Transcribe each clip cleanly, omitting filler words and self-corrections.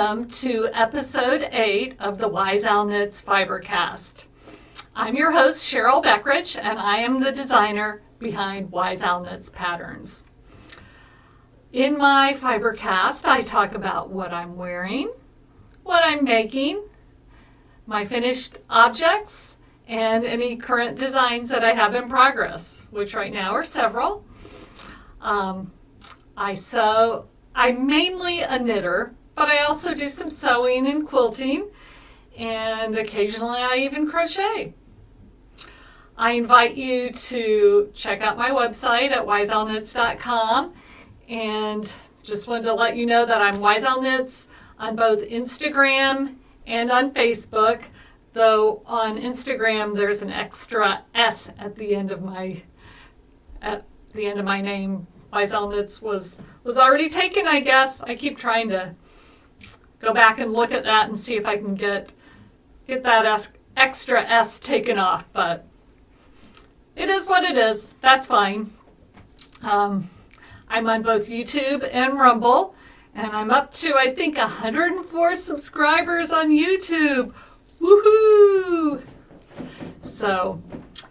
welcome to episode 8 of the Wise Owl Knits Fibercast. I'm your host, Cheryl Beckrich, and I am the designer behind Wise Owl Knits Patterns. In my Fibercast, I talk about what I'm wearing, what I'm making, my finished objects, and any current designs that I have in progress, which right now are several. I'm mainly a knitter, but I also do some sewing and quilting, and occasionally I even crochet. I invite you to check out my website at wiseowlknits.com, and just wanted to let you know that I'm Wise Owl Knits on both Instagram and on Facebook, though on Instagram there's an extra S at the end of my name. Wise Owl Knits was already taken, I guess. I keep trying to go back and look at that and see if I can get that extra S taken off, but it is what it is. That's fine. I'm on both YouTube and Rumble, and I'm up to, I think, 104 subscribers on YouTube. Woohoo! So,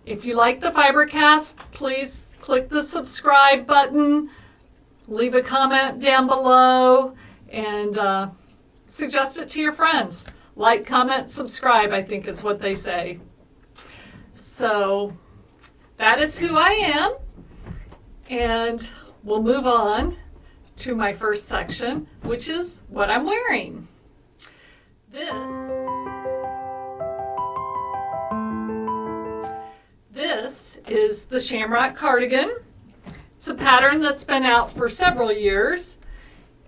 if you like the Fibercast, please click the subscribe button, leave a comment down below, and suggest it to your friends. Like, comment, subscribe, I think is what they say. So, that is who I am, and we'll move on to my first section, which is what I'm wearing. This is the Shamrock Cardigan. It's a pattern that's been out for several years,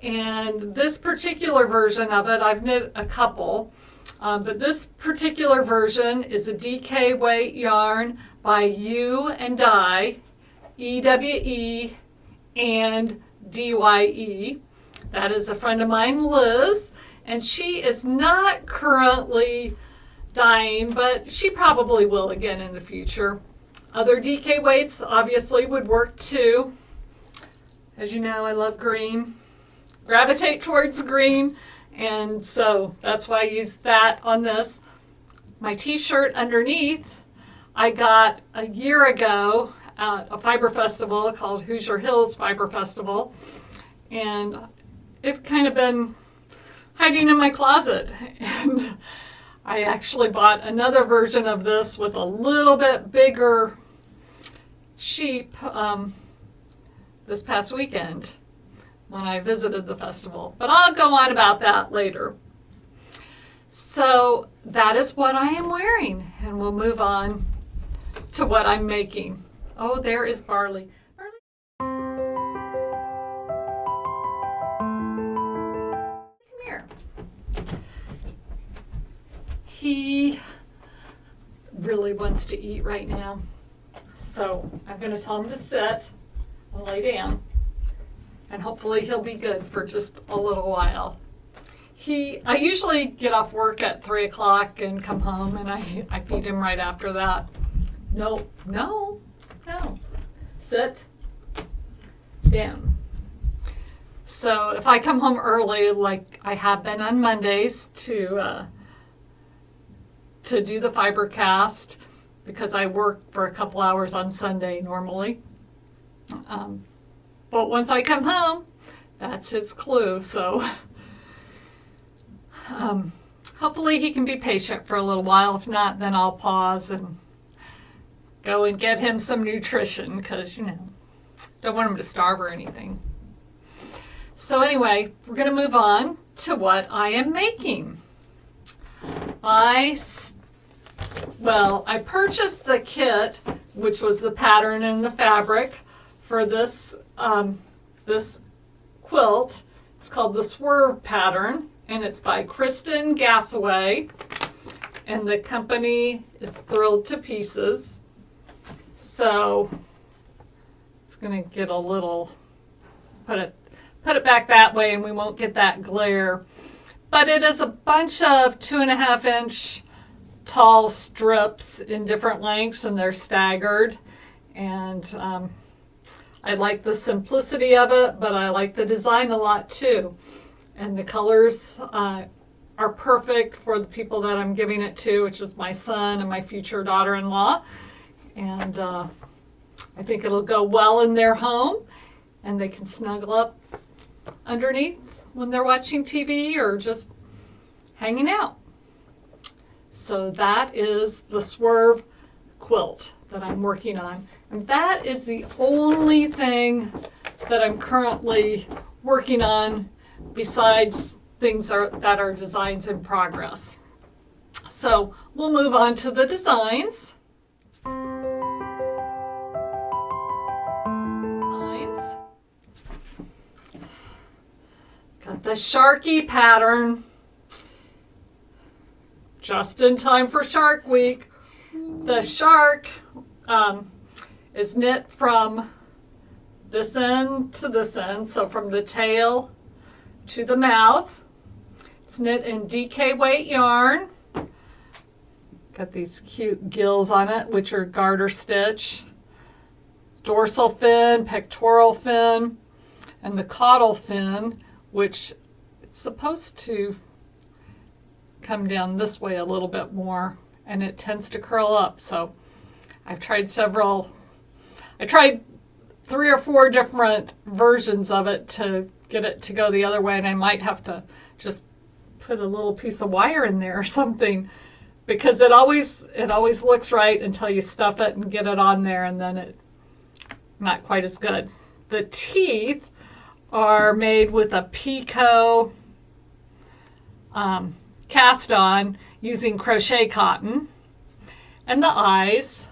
and this particular version of it, I've knit a couple, but this particular version is a DK weight yarn by U and Dye, EWE and DYE. That is a friend of mine, Liz, and she is not currently dyeing, but she probably will again in the future. Other DK weights obviously would work too. As you know, I love green, gravitate towards green, and so that's why I used that on this. My t-shirt underneath I got a year ago at a fiber festival called Hoosier Hills Fiber Festival, and it's kind of been hiding in my closet, and I actually bought another version of this with a little bit bigger sheep this past weekend when I visited the festival. But I'll go on about that later. So that is what I am wearing, and we'll move on to what I'm making. Oh, there is Barley. Come here. He really wants to eat right now. So I'm going to tell him to sit and lay down. And hopefully he'll be good for just a little while. I usually get off work at 3 o'clock and come home, and I feed him right after that. No. Sit down. So if I come home early, like I have been on Mondays to do the Fibercast, because I work for a couple hours on Sunday normally. But once I come home, that's his clue. So hopefully he can be patient for a little while. If not, then I'll pause and go and get him some nutrition, because, don't want him to starve or anything. So anyway, we're going to move on to what I am making. I purchased the kit, which was the pattern and the fabric for this quilt. It's called the Swerve pattern, and it's by Kristen Gassaway, and the company is Thrilled to Pieces. So it's going to get a little, put it back that way, and we won't get that glare. But it is a bunch of 2.5 inch tall strips in different lengths, and they're staggered. And I like the simplicity of it, but I like the design a lot too. and the colors are perfect for the people that I'm giving it to, which is my son and my future daughter-in-law. And I think it'll go well in their home, and they can snuggle up underneath when they're watching TV or just hanging out. So that is the Swerve quilt that I'm working on. And that is the only thing that I'm currently working on besides things that are designs in progress. So we'll move on to the designs. Got the Sharky pattern. Just in time for Shark Week. The shark is knit from this end to this end, so from the tail to the mouth. It's knit in DK weight yarn. Got these cute gills on it, which are garter stitch. Dorsal fin, pectoral fin, and the caudal fin, which it's supposed to come down this way a little bit more, and it tends to curl up. So I tried 3 or 4 different versions of it to get it to go the other way, and I might have to just put a little piece of wire in there or something, because it always looks right until you stuff it and get it on there, and then it's not quite as good. The teeth are made with a Pico cast on using crochet cotton, and the eyes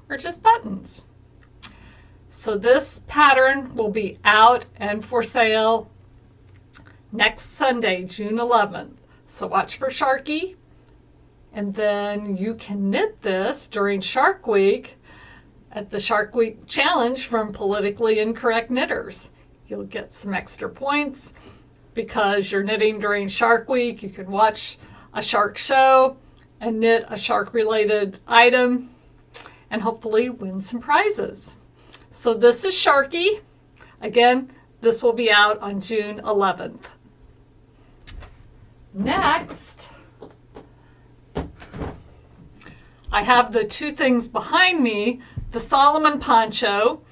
are just buttons. So this pattern will be out and for sale next Sunday, June 11th. So watch for Sharky, and then you can knit this during Shark Week at the Shark Week Challenge from Politically Incorrect Knitters. You'll get some extra points because you're knitting during Shark Week. You can watch a shark show and knit a shark-related item and hopefully win some prizes. So this is Sharky. Again, this will be out on June 11th. Next, I have the 2 things behind me. The Solomon poncho,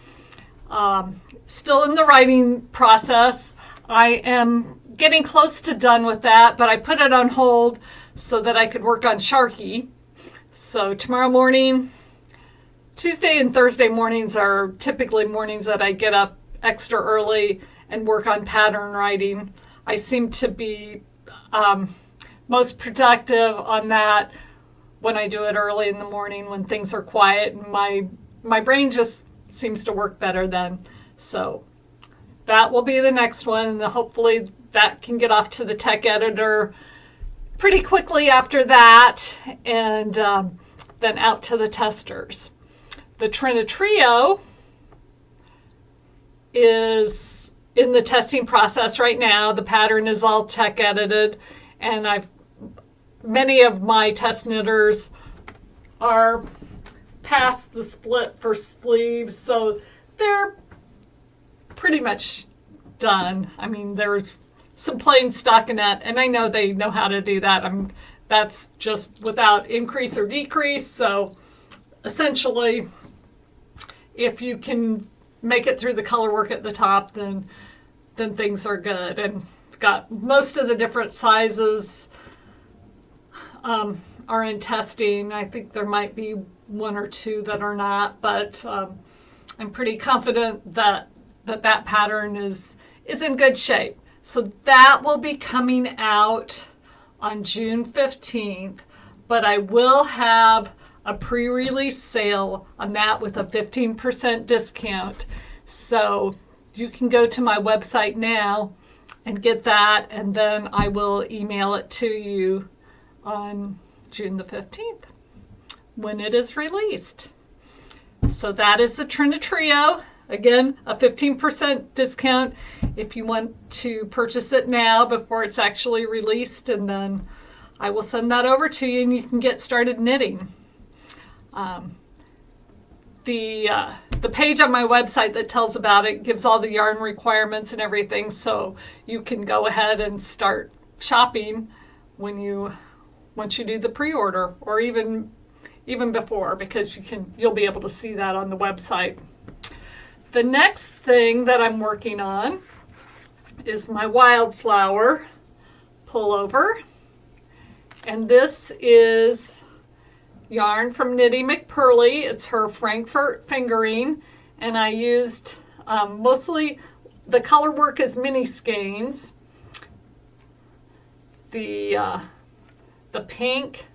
still in the writing process. I am getting close to done with that, but I put it on hold so that I could work on Sharky. So tomorrow morning, Tuesday and Thursday mornings are typically mornings that I get up extra early and work on pattern writing. I seem to be most productive on that when I do it early in the morning when things are quiet, and my brain just seems to work better then. So that will be the next one, and hopefully that can get off to the tech editor pretty quickly after that, and then out to the testers. The Trinitrio is in the testing process right now. The pattern is all tech edited, and many of my test knitters are past the split for sleeves, so they're pretty much done. I mean, there's some plain stockinette, and I know they know how to do that. That's just without increase or decrease. So essentially, if you can make it through the color work at the top, then things are good. And got most of the different sizes are in testing. I think there might be 1 or 2 that are not, but I'm pretty confident that pattern is in good shape. So that will be coming out on June 15th, but I will have a pre-release sale on that with a 15% discount. So you can go to my website now and get that, and then I will email it to you on June the 15th when it is released. So that is the Trinitrio. Again, a 15% discount if you want to purchase it now before it's actually released, and then I will send that over to you and you can get started knitting. the page on my website that tells about it gives all the yarn requirements and everything, so you can go ahead and start shopping once you do the pre-order, or even before, because you'll be able to see that on the website. The next thing that I'm working on is my wildflower pullover, and this is yarn from Knitty McPurley. It's her Frankfurt fingering, and I used mostly the color work is mini skeins. The pink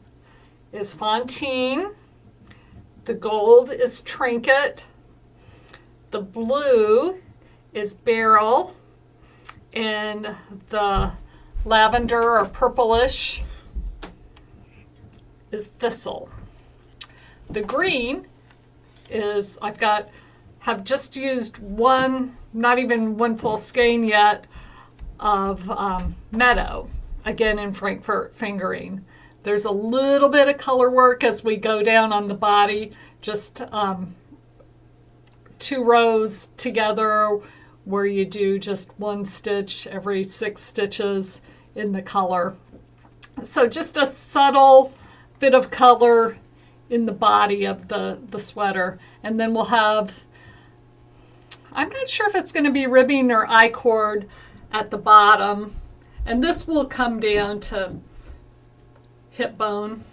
is Fontaine, the gold is Trinket, the blue is Barrel, and the lavender or purplish is Thistle. The green is, have just used one, not even one full skein yet, of Meadow, again in Frankfurt fingering. There's a little bit of color work as we go down on the body, just 2 rows together where you do just 1 stitch every 6 stitches in the color. So just a subtle bit of color in the body of the sweater. And then we'll have, I'm not sure if it's going to be ribbing or I-cord at the bottom. And this will come down to hip bone.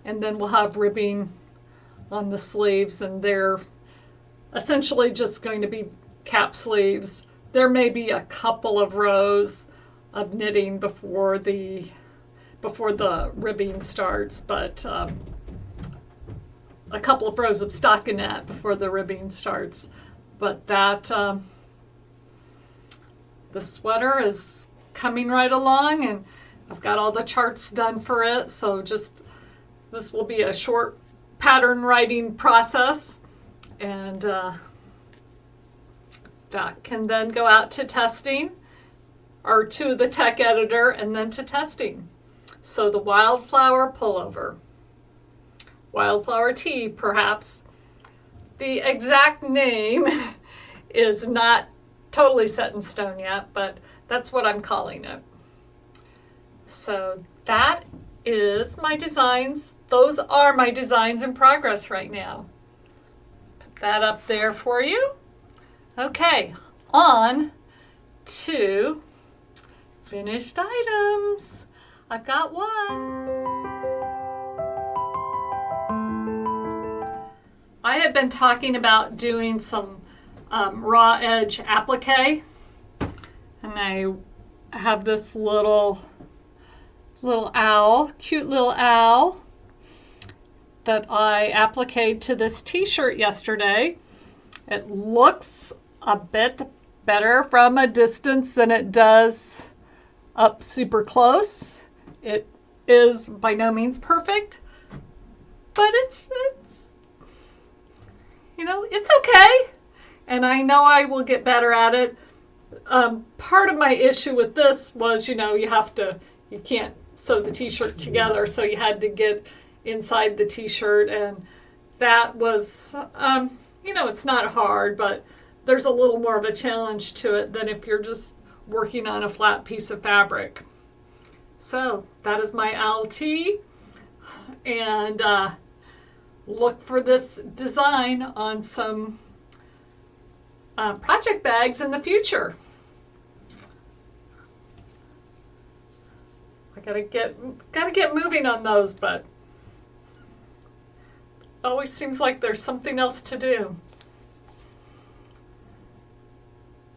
And then we'll have ribbing on the sleeves, and they're essentially just going to be cap sleeves. There may be a couple of rows of knitting before the ribbing starts, but a couple of rows of stockinette before the ribbing starts. But the sweater is coming right along, and I've got all the charts done for it. So this will be a short pattern writing process, and that can then go out to testing, or to the tech editor, and then to testing. So the wildflower pullover, wildflower tee perhaps. The exact name is not totally set in stone yet, but that's what I'm calling it. So that is my designs. Those are my designs in progress right now. Put that up there for you. Okay, on to finished items. I've got one. I have been talking about doing some raw edge applique, and I have this little owl, cute little owl, that I appliqued to this t-shirt yesterday. It looks a bit better from a distance than it does up super close. It is by no means perfect, but it's okay. And I know I will get better at it. Part of my issue with this was, you can't sew the t-shirt together, so you had to get inside the t-shirt, and that was, it's not hard, but there's a little more of a challenge to it than if you're just working on a flat piece of fabric. So that is my owl tee, and look for this design on some project bags in the future. I gotta get moving on those, but always seems like there's something else to do.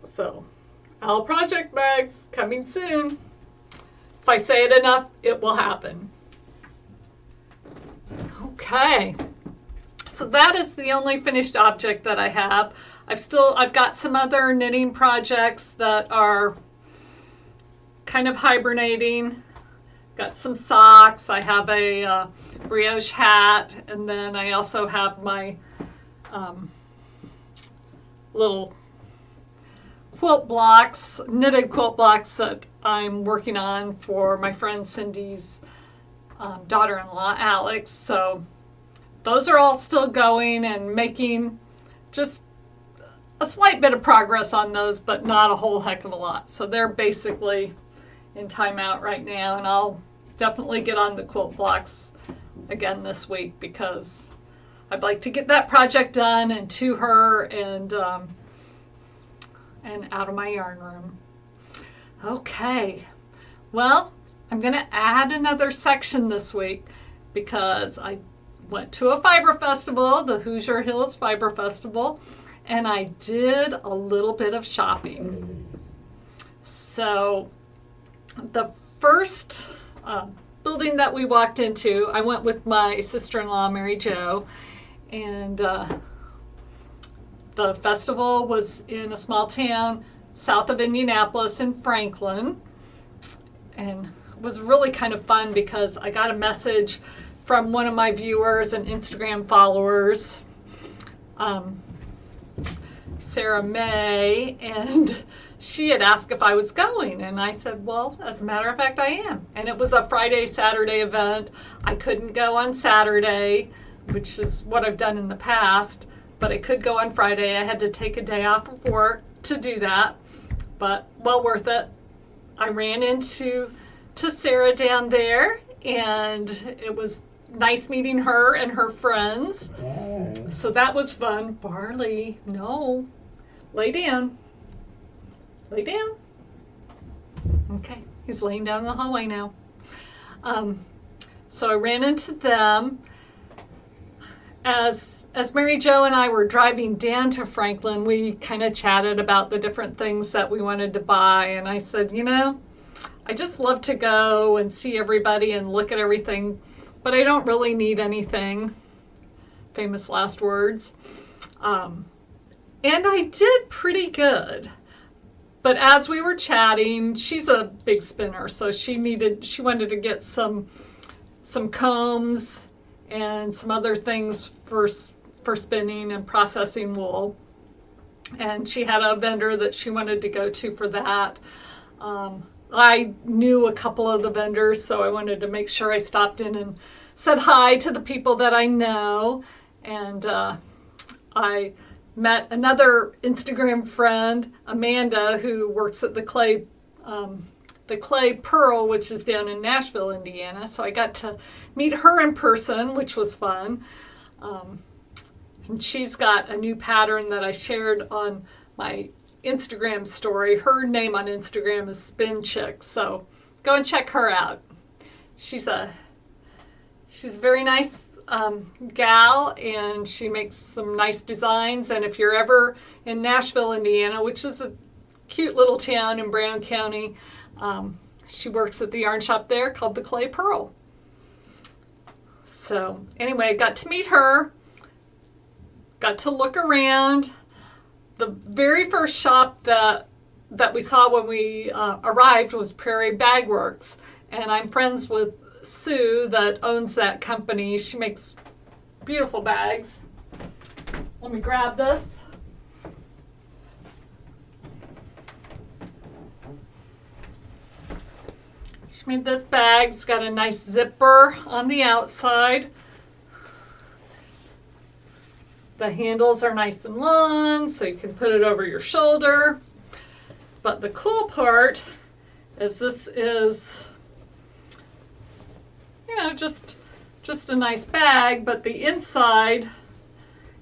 So, owl project bags coming soon. If I say it enough, it will happen. Okay. So that is the only finished object that I have. I've got some other knitting projects that are kind of hibernating. Got some socks. I have a brioche hat, and then I also have my little quilt blocks, knitted quilt blocks that I'm working on for my friend Cindy's daughter-in-law, Alex. So those are all still going and making just a slight bit of progress on those, but not a whole heck of a lot. So they're basically in timeout right now, and I'll definitely get on the quilt blocks again this week because I'd like to get that project done and to her and out of my yarn room. Okay, well, I'm going to add another section this week because I went to a fiber festival, the Hoosier Hills Fiber Festival, and I did a little bit of shopping. So the first building that we walked into, I went with my sister-in-law, Mary Jo, and the festival was in a small town south of Indianapolis in Franklin, and it was really kind of fun because I got a message from one of my viewers and Instagram followers, Sarah May, and she had asked if I was going, and I said, well, as a matter of fact, I am. And it was a Friday, Saturday event. I couldn't go on Saturday, which is what I've done in the past, but I could go on Friday. I had to take a day off of work to do that, but well worth it. I ran into Sarah down there, and it was nice meeting her and her friends. So that was fun. Barley, no. Lay down. Lay down. Okay, he's laying down in the hallway now. So I ran into them. As Mary Jo and I were driving down to Franklin, we kind of chatted about the different things that we wanted to buy. And I said, I just love to go and see everybody and look at everything, but I don't really need anything. Famous last words. And I did pretty good. But as we were chatting, she's a big spinner, so she wanted to get some combs and some other things for spinning and processing wool. And she had a vendor that she wanted to go to for that. I knew a couple of the vendors, so I wanted to make sure I stopped in and said hi to the people that I know. And I met another Instagram friend, Amanda, who works at the Clay Pearl, which is down in Nashville, Indiana. So I got to meet her in person, which was fun. And she's got a new pattern that I shared on my Instagram story. Her name on Instagram is Spin Chick, so go and check her out. She's a very nice gal, and she makes some nice designs. And if you're ever in Nashville, Indiana, which is a cute little town in Brown County, she works at the yarn shop there called the Clay Pearl. So anyway, I got to meet her, got to look around. The very first shop that we saw when we arrived was Prairie Bag Works, and I'm friends with Sue that owns that company. She makes beautiful bags. Let me grab this. She made this bag. It's got a nice zipper on the outside. The handles are nice and long, so you can put it over your shoulder. But the cool part is this is, just a nice bag, but the inside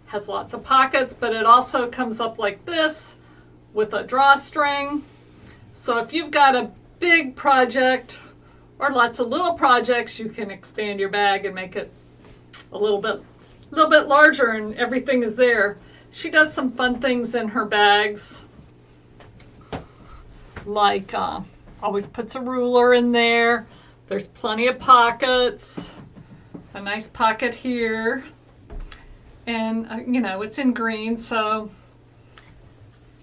has lots of pockets, but it also comes up like this with a drawstring. So if you've got a big project or lots of little projects, you can expand your bag and make it a little bit larger, and everything is there. She does some fun things in her bags, like always puts a ruler in there. There's plenty of pockets, a nice pocket here, and it's in green, so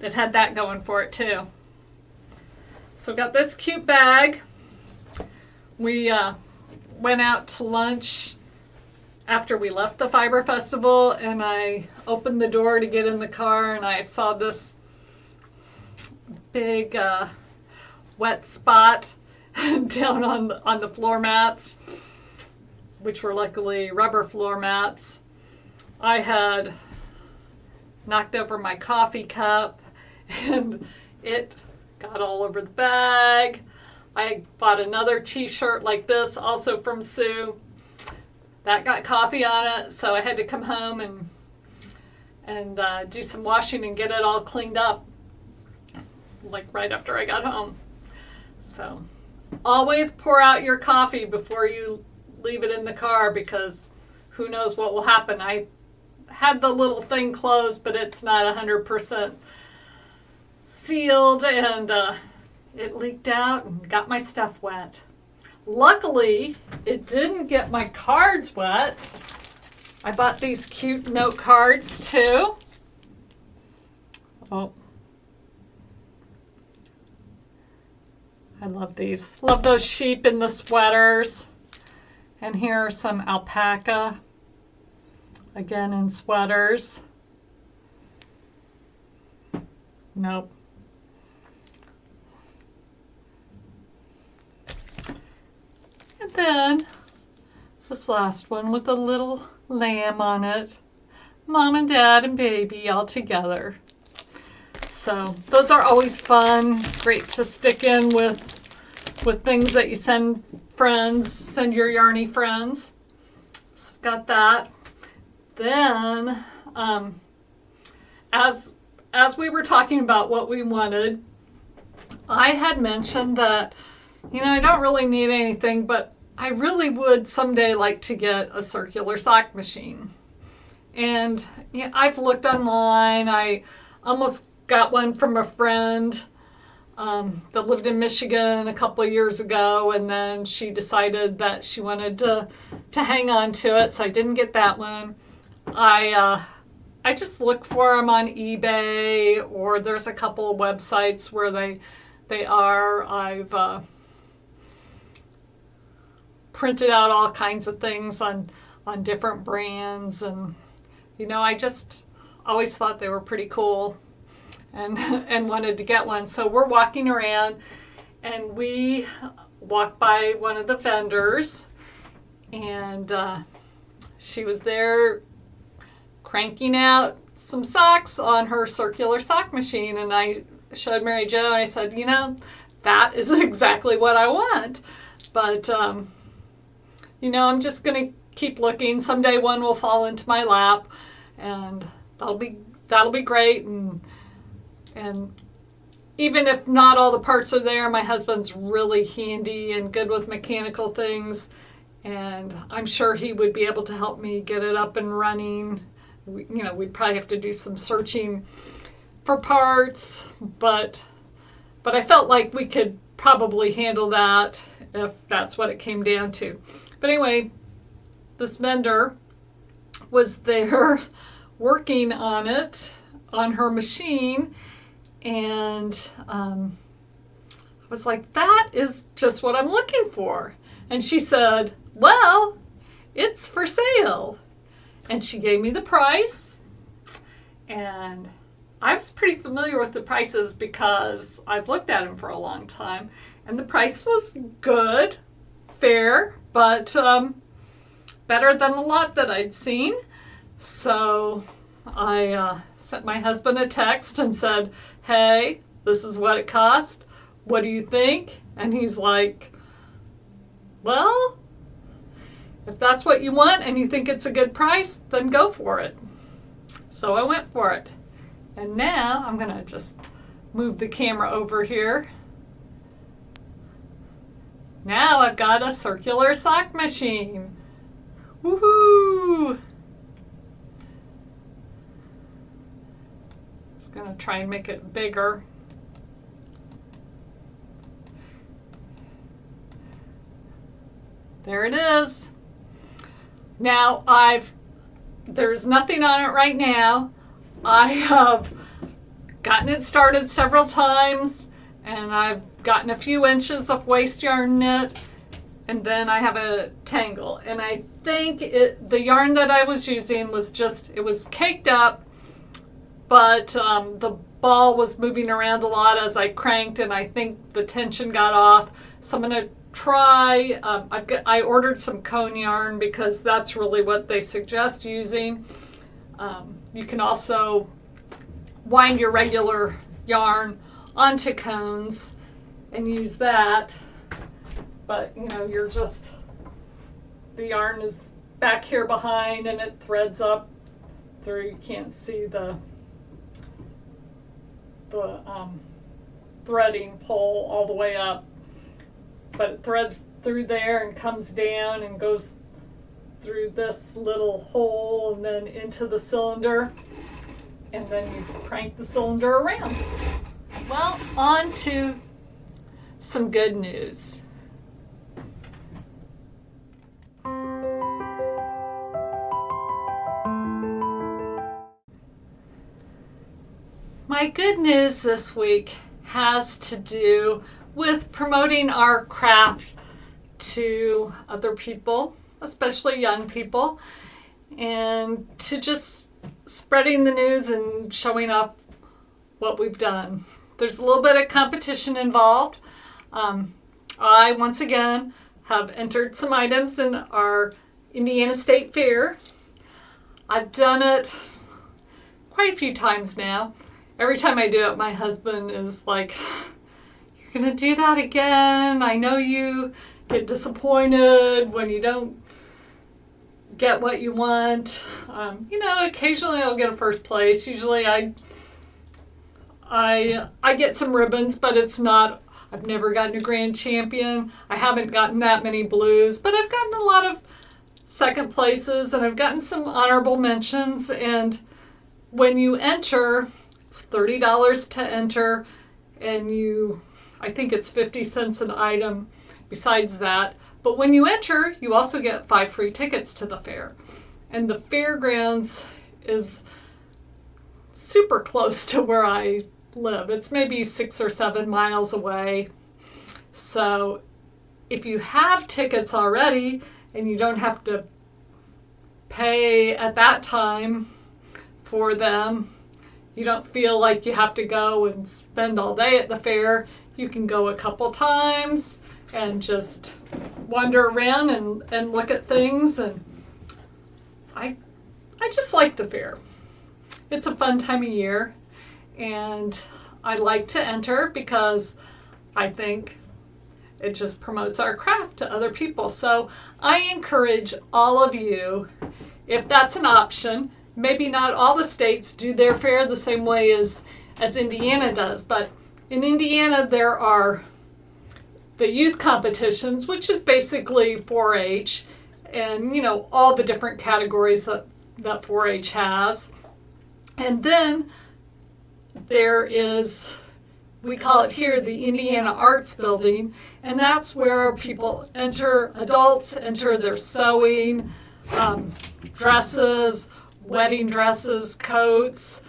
it had that going for it too. So got this cute bag. We went out to lunch after we left the Fiber Festival, and I opened the door to get in the car, and I saw this big wet spot down on the floor mats, which were luckily rubber floor mats. I had knocked over my coffee cup and it got all over the bag. I bought another t-shirt like this, also from Sue. That got coffee on it, so I had to come home and do some washing and get it all cleaned up, like right after I got home. So always pour out your coffee before you leave it in the car, because who knows what will happen. I had the little thing closed, but it's not 100% sealed, and it leaked out and got my stuff wet. Luckily, it didn't get my cards wet. I bought these cute note cards too. Oh, I love these. Love those sheep in the sweaters. And here are some alpaca, again in sweaters. Nope. And then this last one with a little lamb on it. Mom and Dad and baby all together. So those are always fun. Great to stick in with things that you send friends, send your yarny friends. So got that. Then as we were talking about what we wanted, I had mentioned that, I don't really need anything, but I really would someday like to get a circular sock machine. And I've looked online. I almost got one from a friend that lived in Michigan a couple of years ago, and then she decided that she wanted to hang on to it, so I didn't get that one. I just look for them on eBay, or there's a couple of websites where they are. I've printed out all kinds of things on different brands, and I just always thought they were pretty cool and wanted to get one. So we're walking around and we walked by one of the vendors, and she was there cranking out some socks on her circular sock machine, and I showed Mary Jo and I said, that is exactly what I want. But I'm just going to keep looking. Someday one will fall into my lap, and that'll be great. And even if not all the parts are there, my husband's really handy and good with mechanical things, and I'm sure he would be able to help me get it up and running. We'd probably have to do some searching for parts, but I felt like we could probably handle that if that's what it came down to. But anyway, this vendor was there working on it, on her machine, and I was like, that is just what I'm looking for. And she said, well, it's for sale. And she gave me the price, and I was pretty familiar with the prices because I've looked at them for a long time, and the price was good, fair, but better than a lot that I'd seen. So I sent my husband a text and said, hey, this is what it cost. What do you think? And he's like, well, if that's what you want and you think it's a good price, then go for it. So I went for it. And now I'm going to just move the camera over here. Now I've got a circular sock machine. Woohoo! Just going to try and make it bigger. There it is. Now there's nothing on it right now. I have gotten it started several times, and I've gotten a few inches of waste yarn knit, and then I have a tangle. And I think the yarn that I was using was it was caked up, but the ball was moving around a lot as I cranked, and I think the tension got off. So I'm going to try, I ordered some cone yarn because that's really what they suggest using. You can also wind your regular yarn onto cones and use that, but the yarn is back here behind and it threads up through. You can't see the threading pole all the way up, but it threads through there and comes down and goes through this little hole and then into the cylinder, and then you crank the cylinder around. Well, on to some good news. My good news this week has to do with promoting our craft to other people, especially young people, and to just spreading the news and showing up what we've done. There's a little bit of competition involved. I, once again, have entered some items in our Indiana State Fair. I've done it quite a few times now. Every time I do it, my husband is like, "You're going to do that again? I know you get disappointed when you don't get what you want." Occasionally I'll get a first place. Usually I get some ribbons, but I've never gotten a grand champion. I haven't gotten that many blues, but I've gotten a lot of second places, and I've gotten some honorable mentions. And when you enter, it's $30 to enter, and I think it's 50 cents an item besides that. But when you enter, you also get 5 free tickets to the fair. And the fairgrounds is super close to where I live. It's maybe 6 or 7 miles away. So if you have tickets already and you don't have to pay at that time for them, you don't feel like you have to go and spend all day at the fair, you can go a couple times and just wander around and look at things. And I just like the fair. It's a fun time of year, and I like to enter because I think it just promotes our craft to other people. So I encourage all of you, if that's an option. Maybe not all the states do their fair the same way as Indiana does, but in Indiana there are the youth competitions, which is basically 4-H, and all the different categories that 4-H has. And then there is, we call it here the Indiana Arts Building, and that's where adults enter their sewing, dresses, wedding dresses, coats.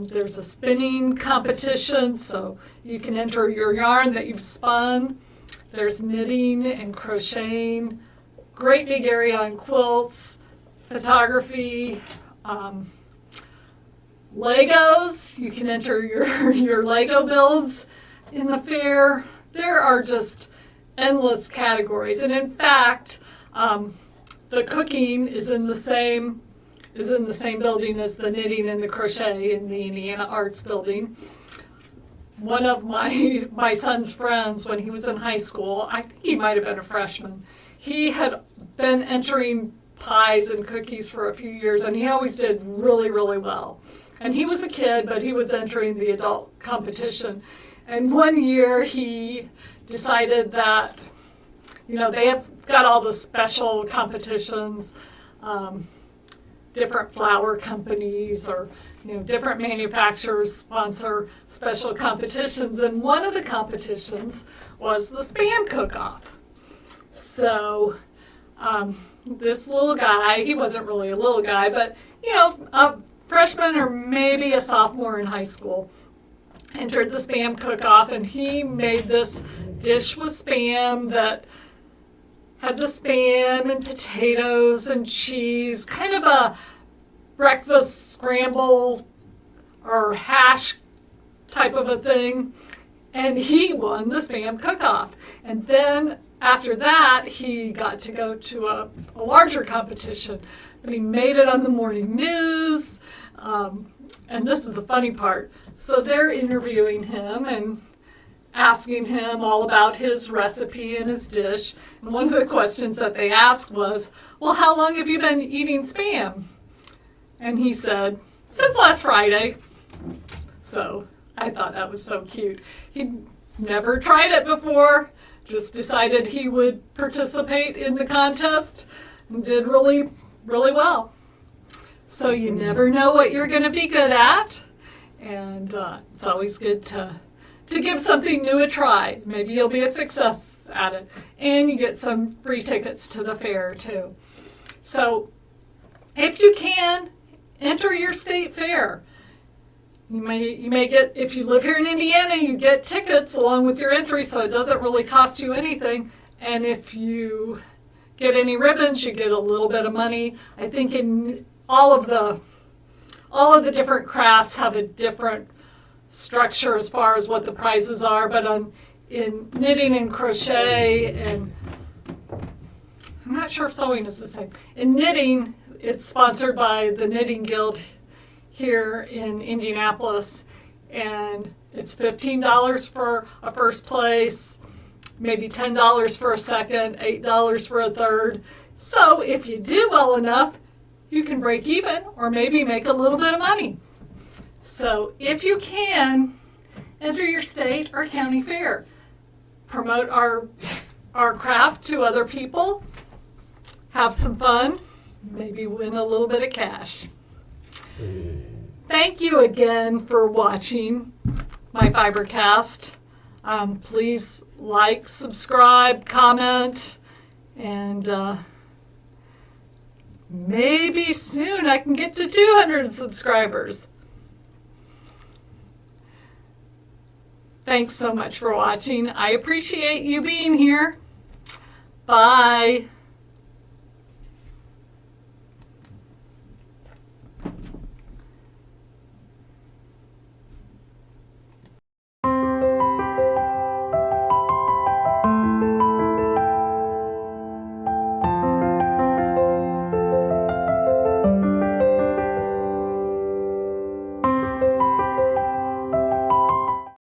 There's a spinning competition, so you can enter your yarn that you've spun. There's knitting and crocheting, great big area on quilts, photography, Legos. You can enter your Lego builds in the fair. There are just endless categories, and in fact, the cooking is in the same building as the knitting and the crochet in the Indiana Arts Building. One of my son's friends, when he was in high school, I think he might have been a freshman, he had been entering pies and cookies for a few years, and he always did really, really well. And he was a kid, but he was entering the adult competition. And one year he decided that, they have got all the special competitions, different flour companies or different manufacturers sponsor special competitions, and one of the competitions was the Spam Cook-Off. So this little guy, he wasn't really a little guy, but a freshman or maybe a sophomore in high school, entered the Spam Cook-Off, and he made this dish with Spam that had the Spam and potatoes and cheese, kind of a breakfast scramble or hash type of a thing. And he won the Spam Cook-Off. And then after that, he got to go to a larger competition. but he made it on the morning news. And this is the funny part. So they're interviewing him and asking him all about his recipe and his dish. And one of the questions that they asked was, well, how long have you been eating Spam? And he said, since last Friday. So I thought that was so cute. He'd never tried it before, just decided he would participate in the contest and did really, really well. So you never know what you're going to be good at. And it's always good to give something new a try. Maybe you'll be a success at it. And you get some free tickets to the fair too. So if you can, enter your state fair. You may get, if you live here in Indiana, you get tickets along with your entry, so it doesn't really cost you anything. And if you get any ribbons, you get a little bit of money. I think in all of the different crafts have a different structure as far as what the prizes are, but in knitting and crochet, and I'm not sure if sewing is the same. In knitting, it's sponsored by the Knitting Guild here in Indianapolis, and it's $15 for a first place, maybe $10 for a second, $8 for a third. So if you do well enough, you can break even or maybe make a little bit of money. So if you can, enter your state or county fair. Promote our craft to other people. Have some fun. Maybe win a little bit of cash. Thank you again for watching my Fibercast. Please like, subscribe, comment, and maybe soon I can get to 200 subscribers. Thanks so much for watching. I appreciate you being here. Bye.